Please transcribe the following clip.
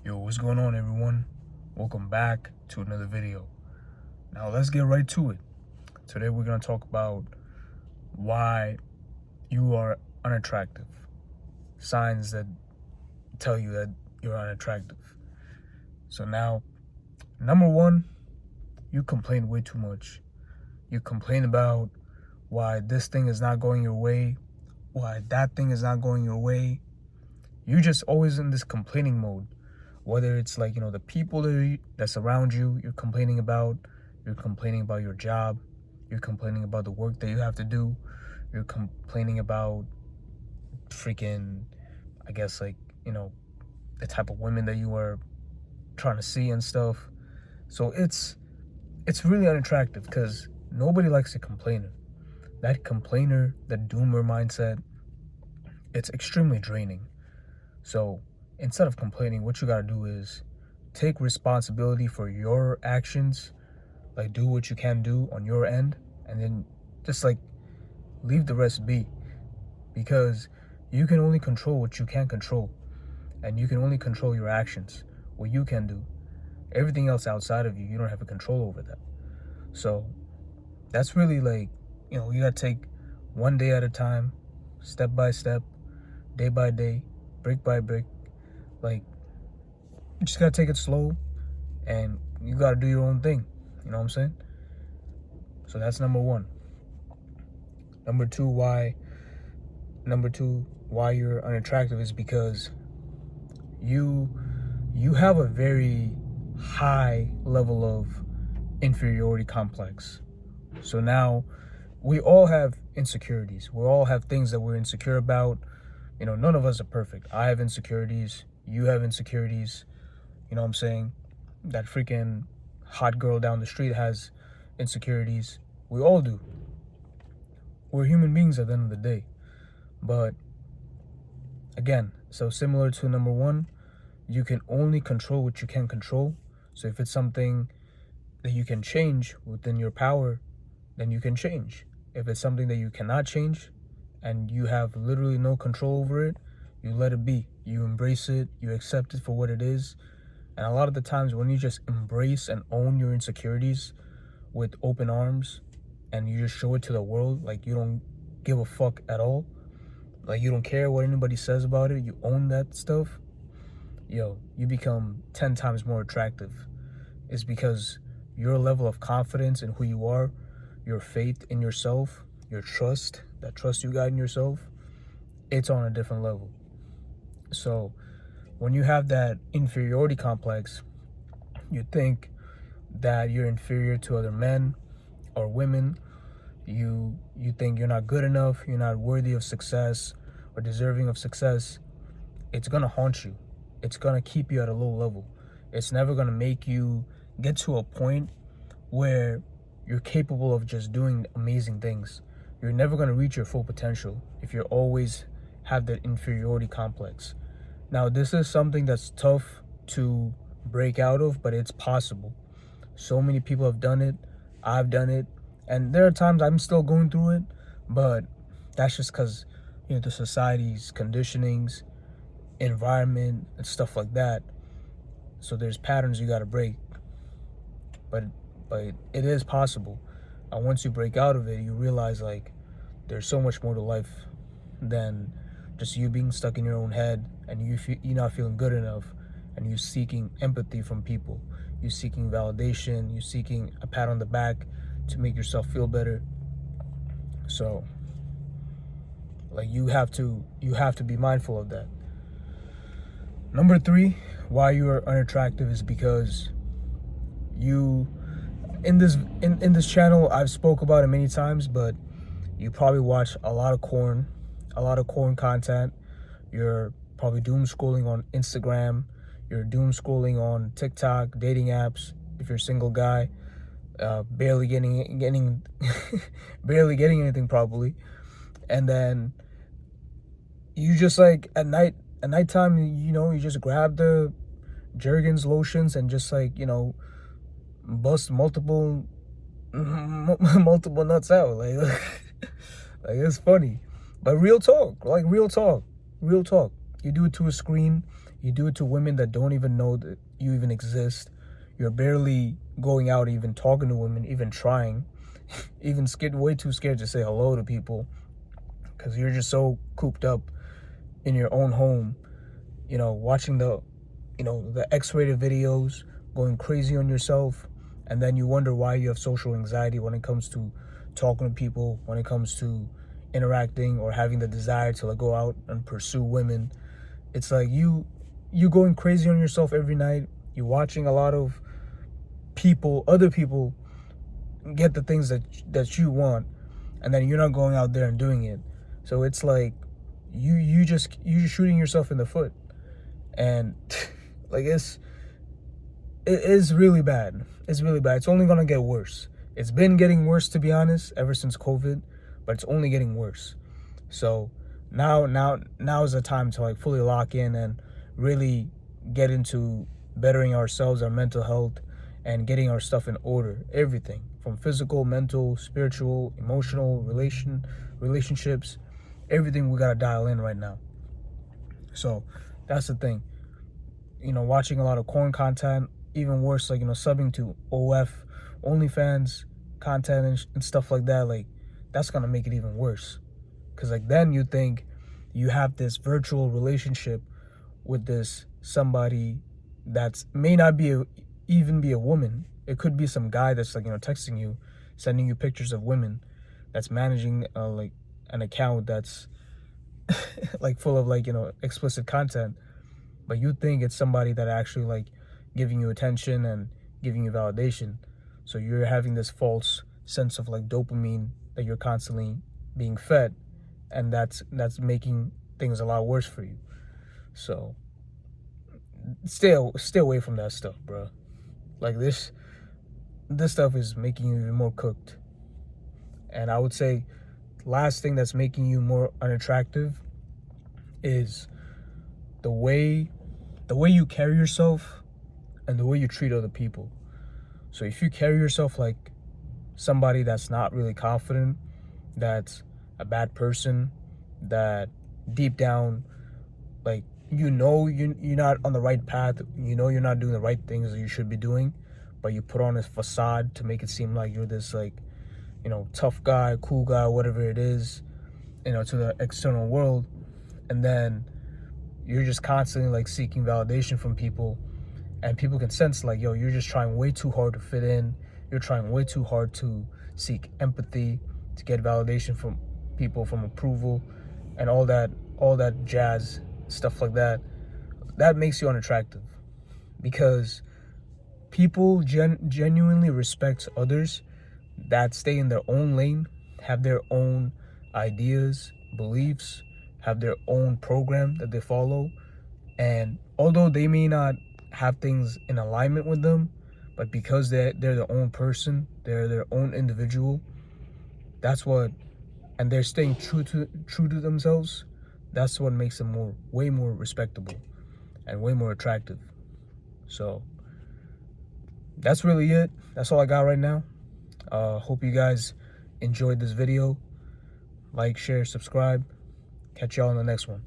Yo, what's going on, everyone? Welcome back to another video. Now let's get right to it. Today we're going to talk about why you are unattractive. Signs that tell you that you're unattractive. So now, number one, you complain way too much. You complain about why this thing is not going your way, why that thing is not going your way. You're just always in this complaining mode. Whether it's like, the people that surround you, you're complaining about your job, you're complaining about the work that you have to do, you're complaining about freaking, I guess, like, the type of women that you are trying to see and stuff. So it's really unattractive because nobody likes a complainer. That complainer, that doomer mindset, it's extremely draining. So instead of complaining, what you gotta do is take responsibility for your actions, like do what you can do on your end, and then just like leave the rest be, because you can only control what you can control, and you can only control your actions, what you can do. Everything else outside of you, you don't have a control over that. So that's really like, you gotta take one day at a time, step by step, day by day, brick by brick. Like, you just gotta take it slow, and you gotta do your own thing. You know what I'm saying? So that's number one. Number two, why you're unattractive is because you have a very high level of inferiority complex. So now we all have insecurities. We all have things that we're insecure about. None of us are perfect. I have insecurities. You have insecurities. You know what I'm saying? That freaking hot girl down the street has insecurities. We all do. We're human beings at the end of the day. But again, so similar to number one, you can only control what you can control. So if it's something that you can change within your power, then you can change. If it's something that you cannot change and you have literally no control over it, you let it be. You embrace it. You accept it for what it is. And a lot of the times when you just embrace and own your insecurities with open arms, and you just show it to the world, like you don't give a fuck at all, like you don't care what anybody says about it, you own that stuff, you become 10 times more attractive. It's because your level of confidence in who you are, your faith in yourself, your trust, that trust you got in yourself, it's on a different level. So when you have that inferiority complex, you think that you're inferior to other men or women. You think you're not good enough, you're not worthy of success or deserving of success. It's gonna haunt you. It's gonna keep you at a low level. It's never gonna make you get to a point where you're capable of just doing amazing things. You're never gonna reach your full potential if you're always have that inferiority complex. Now, this is something that's tough to break out of, but it's possible. So many people have done it. I've done it. And there are times I'm still going through it, but that's just because, the society's conditionings, environment, and stuff like that. So there's patterns you got to break. But it is possible. And once you break out of it, you realize, like, there's so much more to life than just you being stuck in your own head and you're not feeling good enough, and you seeking empathy from people. You seeking validation. You seeking a pat on the back to make yourself feel better. So, like, you have to be mindful of that. Number three, why you are unattractive is because you, in this channel, I've spoke about it many times, but you probably watch a lot of corn content. You're probably doom scrolling on Instagram. You're doom scrolling on TikTok, dating apps. If you're a single guy, barely getting barely getting anything probably. And then you just, like, at nighttime, you just grab the Jergens lotions and just, like, bust multiple nuts out. Like, like, it's funny. But real talk. You do it to a screen. You do it to women that don't even know that you even exist. You're barely going out, even talking to women, even trying, even scared, way too scared to say hello to people because you're just so cooped up in your own home, watching the X-rated videos, going crazy on yourself, and then you wonder why you have social anxiety when it comes to talking to people, when it comes to interacting or having the desire to like go out and pursue women. It's like you going crazy on yourself every night. You're watching a lot of other people get the things that you want, and then you're not going out there and doing it. So it's like you're just shooting yourself in the foot, and like it is really bad. It's really bad. It's only gonna get worse. It's been getting worse, to be honest, ever since COVID, but it's only getting worse. So now is the time to like fully lock in and really get into bettering ourselves, our mental health, and getting our stuff in order. Everything from physical, mental, spiritual, emotional, relationships, everything we gotta dial in right now. So that's the thing. Watching a lot of corn content, even worse, like, subbing to OnlyFans content and stuff like that, like, that's gonna make it even worse. Because, like, then you think you have this virtual relationship with this somebody that's may not even be a woman. It could be some guy that's, like, texting you, sending you pictures of women, that's managing, like, an account that's, like, full of, like, explicit content. But you think it's somebody that actually like giving you attention and giving you validation. So you're having this false sense of like dopamine that you're constantly being fed, and that's making things a lot worse for you. So stay away from that stuff, bro. Like this stuff is making you even more cooked. And I would say last thing that's making you more unattractive is the way you carry yourself and the way you treat other people. So if you carry yourself like somebody that's not really confident, that's a bad person, that deep down, like, you're not on the right path, you're not doing the right things that you should be doing, but you put on this facade to make it seem like you're this, like, tough guy, cool guy, whatever it is, to the external world, and then you're just constantly like seeking validation from people, and people can sense like, yo, you're just trying way too hard to fit in. You're trying way too hard to seek empathy, to get validation from people, from approval, and all that jazz stuff like that. That makes you unattractive, because people genuinely respect others that stay in their own lane, have their own ideas, beliefs, have their own program that they follow. And although they may not have things in alignment with them, but because they're their own person, they're their own individual, and they're staying true to themselves, that's what makes them way more respectable and way more attractive. So that's really it. That's all I got right now. Hope you guys enjoyed this video. Like, share, subscribe. Catch y'all in the next one.